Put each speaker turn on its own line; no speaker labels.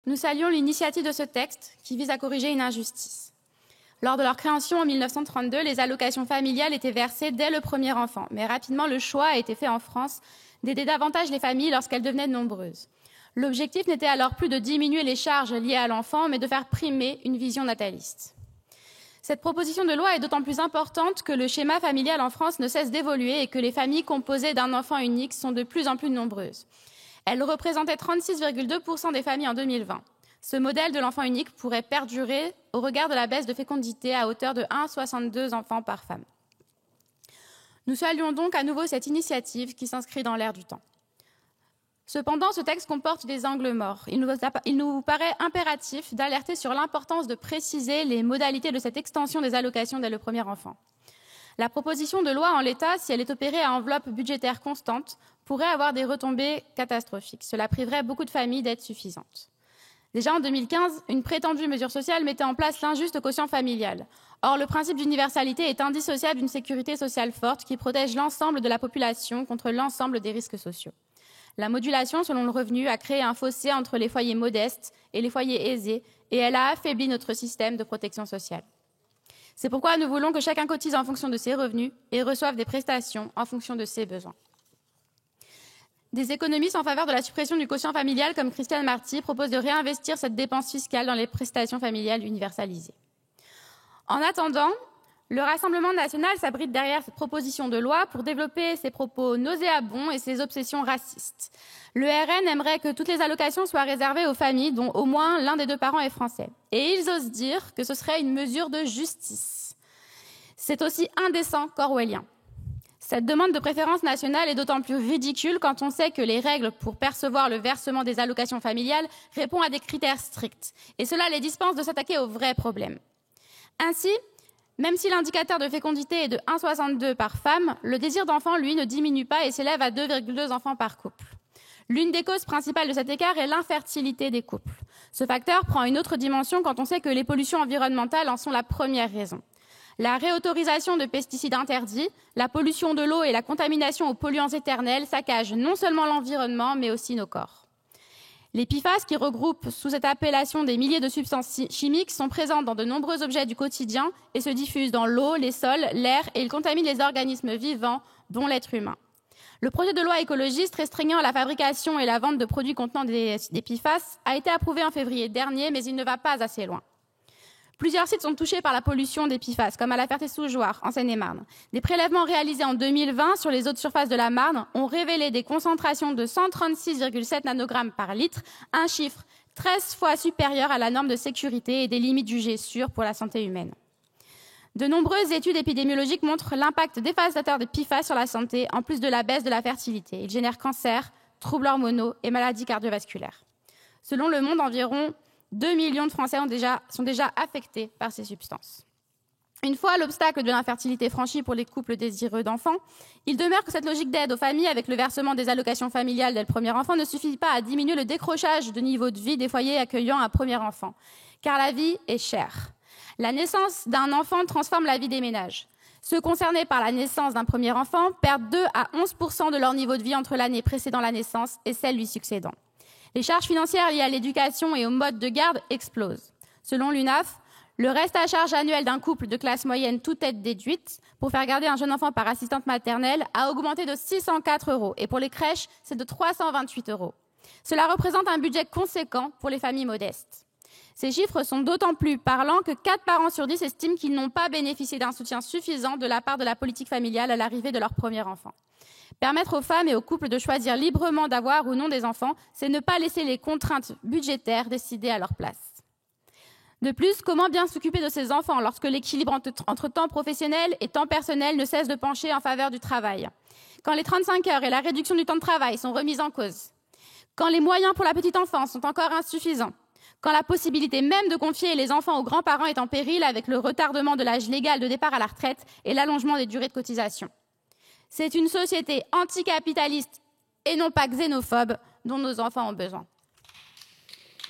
Nous saluons l'initiative de ce texte qui vise à corriger une injustice. Lors de leur création en 1932, les allocations familiales étaient versées dès le premier enfant. Mais rapidement, le choix a été fait en France d'aider davantage les familles lorsqu'elles devenaient nombreuses. L'objectif n'était alors plus de diminuer les charges liées à l'enfant, mais de faire primer une vision nataliste. Cette proposition de loi est d'autant plus importante que le schéma familial en France ne cesse d'évoluer et que les familles composées d'un enfant unique sont de plus en plus nombreuses. Elles représentaient 36,2% des familles en 2020. Ce modèle de l'enfant unique pourrait perdurer au regard de la baisse de fécondité à hauteur de 1,62 enfants par femme. Nous saluons donc à nouveau cette initiative qui s'inscrit dans l'ère du temps. Cependant, ce texte comporte des angles morts. Il nous paraît impératif d'alerter sur l'importance de préciser les modalités de cette extension des allocations dès le premier enfant. La proposition de loi en l'état, si elle est opérée à enveloppe budgétaire constante, pourrait avoir des retombées catastrophiques. Cela priverait beaucoup de familles d'être suffisantes. Déjà en 2015, une prétendue mesure sociale mettait en place l'injuste quotient familial. Or, le principe d'universalité est indissociable d'une sécurité sociale forte qui protège l'ensemble de la population contre l'ensemble des risques sociaux. La modulation selon le revenu a créé un fossé entre les foyers modestes et les foyers aisés et elle a affaibli notre système de protection sociale. C'est pourquoi nous voulons que chacun cotise en fonction de ses revenus et reçoive des prestations en fonction de ses besoins. Des économistes en faveur de la suppression du quotient familial, comme Christiane Marty, proposent de réinvestir cette dépense fiscale dans les prestations familiales universalisées. En attendant, le Rassemblement national s'abrite derrière cette proposition de loi pour développer ses propos nauséabonds et ses obsessions racistes. Le RN aimerait que toutes les allocations soient réservées aux familles dont au moins l'un des deux parents est français. Et ils osent dire que ce serait une mesure de justice. C'est aussi indécent qu'orwellien. Cette demande de préférence nationale est d'autant plus ridicule quand on sait que les règles pour percevoir le versement des allocations familiales répondent à des critères stricts. Et cela les dispense de s'attaquer aux vrais problèmes. Ainsi, même si l'indicateur de fécondité est de 1,62 par femme, le désir d'enfant, lui, ne diminue pas et s'élève à 2,2 enfants par couple. L'une des causes principales de cet écart est l'infertilité des couples. Ce facteur prend une autre dimension quand on sait que les pollutions environnementales en sont la première raison. La réautorisation de pesticides interdits, la pollution de l'eau et la contamination aux polluants éternels saccagent non seulement l'environnement, mais aussi nos corps. Les PFAS, qui regroupent sous cette appellation des milliers de substances chimiques, sont présentes dans de nombreux objets du quotidien et se diffusent dans l'eau, les sols, l'air et ils contaminent les organismes vivants, dont l'être humain. Le projet de loi écologiste restreignant la fabrication et la vente de produits contenant des PFAS a été approuvé en février dernier, mais il ne va pas assez loin. Plusieurs sites sont touchés par la pollution des PFAS, comme à la Ferté-sous-Jouarre, en Seine-et-Marne. Des prélèvements réalisés en 2020 sur les eaux de surface de la Marne ont révélé des concentrations de 136,7 nanogrammes par litre, un chiffre 13 fois supérieur à la norme de sécurité et des limites jugées sûres pour la santé humaine. De nombreuses études épidémiologiques montrent l'impact dévastateur des PFAS sur la santé, en plus de la baisse de la fertilité. Ils génèrent cancer, troubles hormonaux et maladies cardiovasculaires. Selon Le Monde, environ 2 millions de Français sont déjà affectés par ces substances. Une fois l'obstacle de l'infertilité franchi pour les couples désireux d'enfants, il demeure que cette logique d'aide aux familles avec le versement des allocations familiales dès le premier enfant ne suffit pas à diminuer le décrochage de niveau de vie des foyers accueillant un premier enfant, car la vie est chère. La naissance d'un enfant transforme la vie des ménages. Ceux concernés par la naissance d'un premier enfant perdent 2 à 11% de leur niveau de vie entre l'année précédant la naissance et celle lui succédant. Les charges financières liées à l'éducation et au mode de garde explosent. Selon l'UNAF, le reste à charge annuel d'un couple de classe moyenne, toute tête déduite, pour faire garder un jeune enfant par assistante maternelle, a augmenté de 604 € et pour les crèches, c'est de 328 €. Cela représente un budget conséquent pour les familles modestes. Ces chiffres sont d'autant plus parlants que 4 parents sur 10 estiment qu'ils n'ont pas bénéficié d'un soutien suffisant de la part de la politique familiale à l'arrivée de leur premier enfant. Permettre aux femmes et aux couples de choisir librement d'avoir ou non des enfants, c'est ne pas laisser les contraintes budgétaires décider à leur place. De plus, comment bien s'occuper de ces enfants lorsque l'équilibre entre temps professionnel et temps personnel ne cesse de pencher en faveur du travail? Quand les 35 heures et la réduction du temps de travail sont remises en cause? Quand les moyens pour la petite enfance sont encore insuffisants? Quand la possibilité même de confier les enfants aux grands-parents est en péril avec le retardement de l'âge légal de départ à la retraite et l'allongement des durées de cotisation? C'est une société anticapitaliste et non pas xénophobe dont nos enfants ont besoin.